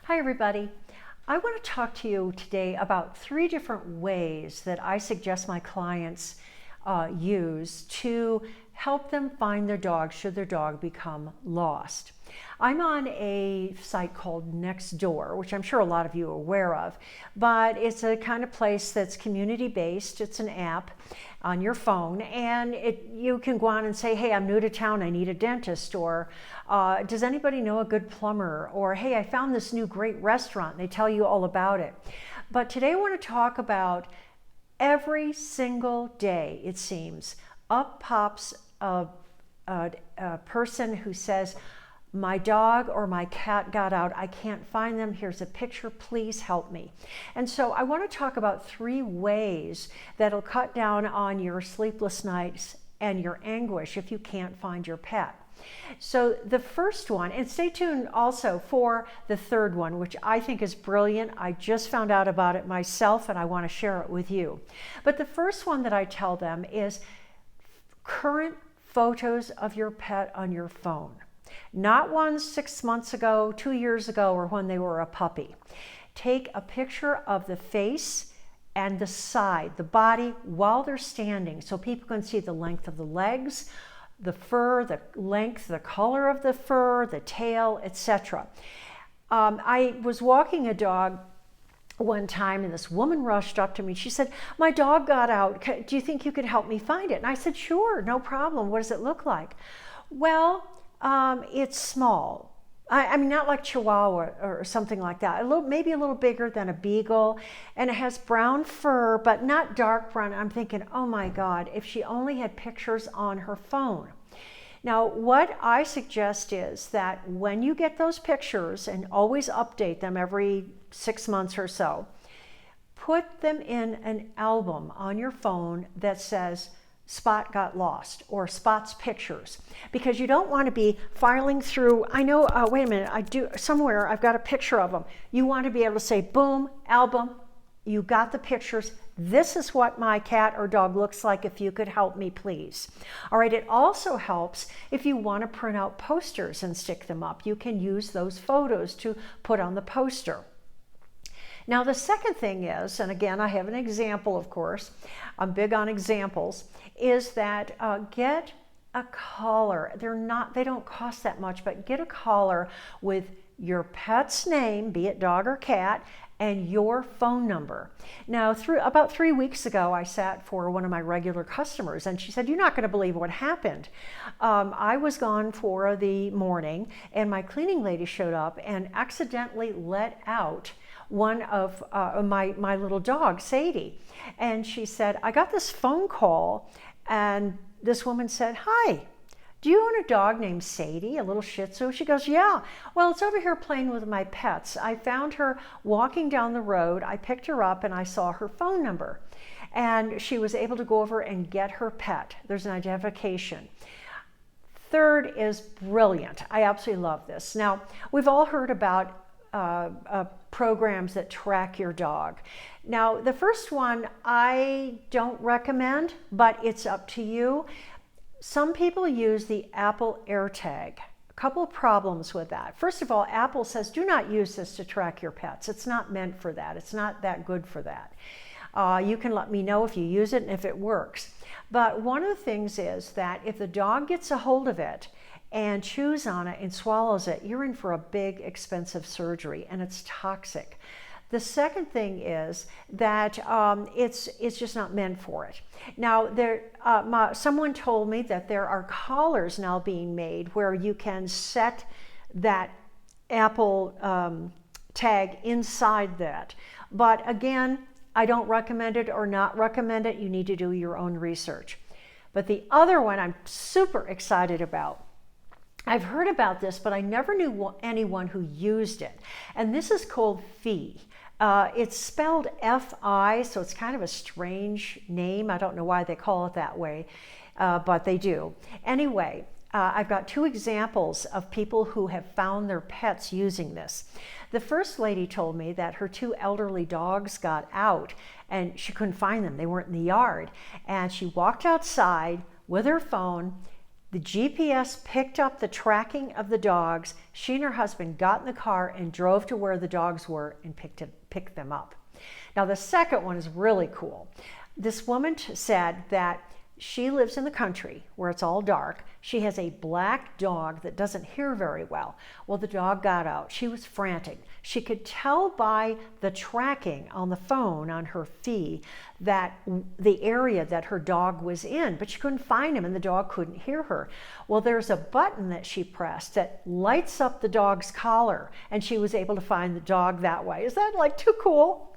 Hi everybody. I want to talk to you today about 3 different ways that I suggest my clients use to help them find their dog should their dog become lost. I'm on a site called Nextdoor, which I'm sure a lot of you are aware of, but it's a kind of place that's community-based. It's an app on your phone, and you can go on and say, hey, I'm new to town, I need a dentist, or does anybody know a good plumber, or hey, I found this new great restaurant, and they tell you all about it. But today I want to talk about every single day, it seems, up pops a person who says, my dog or my cat got out, I can't find them, here's a picture, please help me. And so I want to talk about 3 ways that'll cut down on your sleepless nights and your anguish if you can't find your pet. So the first one, and stay tuned also for the third one, which I think is brilliant. I just found out about it myself and I want to share it with you. But the first one that I tell them is current photos of your pet on your phone. Not ones 6 months ago, 2 years ago, or when they were a puppy. Take a picture of the face and the side, the body, while they're standing, so people can see the length of the legs, the fur, the length, the color of the fur, the tail, etc. I was walking a dog one time and this woman rushed up to me. She said, my dog got out. Do you think you could help me find it? And I said, sure, no problem. What does it look like? Well, it's small. I mean, not like Chihuahua or something like that. Maybe a little bigger than a beagle, and it has brown fur, but not dark brown. I'm thinking, oh my God, if she only had pictures on her phone. Now, what I suggest is that when you get those pictures, and always update them every 6 months or so, put them in an album on your phone that says, Spot got lost, or Spot's pictures, because you don't want to be filing through. I know, wait a minute, I do somewhere, I've got a picture of them. You want to be able to say, boom, album, you got the pictures. This is what my cat or dog looks like. If you could help me, please. All right, it also helps if you want to print out posters and stick them up. You can use those photos to put on the poster. Now, the second thing is, and again, I have an example, of course, I'm big on examples, is that get a collar. They don't cost that much, but get a collar with your pet's name, be it dog or cat, and your phone number. Now, about 3 weeks ago, I sat for one of my regular customers, and she said, you're not going to believe what happened. I was gone for the morning, and my cleaning lady showed up and accidentally let out one of my little dog, Sadie. And she said, I got this phone call, and this woman said, hi, do you own a dog named Sadie, a little Shih Tzu? She goes, yeah. Well, it's over here playing with my pets. I found her walking down the road. I picked her up and I saw her phone number. And she was able to go over and get her pet. There's an identification. Third is brilliant. I absolutely love this. Now, we've all heard about programs that track your dog. Now, the first one I don't recommend, but it's up to you. Some people use the Apple AirTag. A couple of problems with that. First of all, Apple says do not use this to track your pets. It's not meant for that. It's not that good for that. You can let me know if you use it and if it works. But one of the things is that if the dog gets a hold of it and chews on it and swallows it, you're in for a big, expensive surgery, and it's toxic. The second thing is that it's just not meant for it. Now, someone told me that there are collars now being made where you can set that Apple tag inside that. But again, I don't recommend it or not recommend it. You need to do your own research. But the other one I'm super excited about, I've heard about this, but I never knew anyone who used it. And this is called Fi. It's spelled F-I, so it's kind of a strange name. I don't know why they call it that way, but they do. Anyway, I've got 2 examples of people who have found their pets using this. The first lady told me that her 2 elderly dogs got out and she couldn't find them. They weren't in the yard. And she walked outside with her phone. The GPS picked up the tracking of the dogs. She and her husband got in the car and drove to where the dogs were and picked them up. Now the second one is really cool. This woman said that she lives in the country where it's all dark. She has a black dog that doesn't hear very well. Well, the dog got out. She was frantic. She could tell by the tracking on the phone on her fee that the area that her dog was in, but she couldn't find him and the dog couldn't hear her. Well, there's a button that she pressed that lights up the dog's collar, and she was able to find the dog that way. Is that like too cool?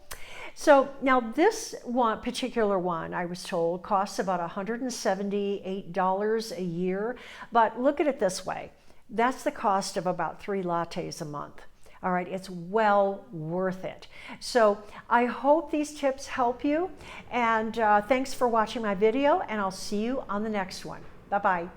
So now this particular one, I was told, costs about $178 a year. But look at it this way. That's the cost of about 3 lattes a month. All right, it's well worth it. So I hope these tips help you. And thanks for watching my video, and I'll see you on the next one. Bye-bye.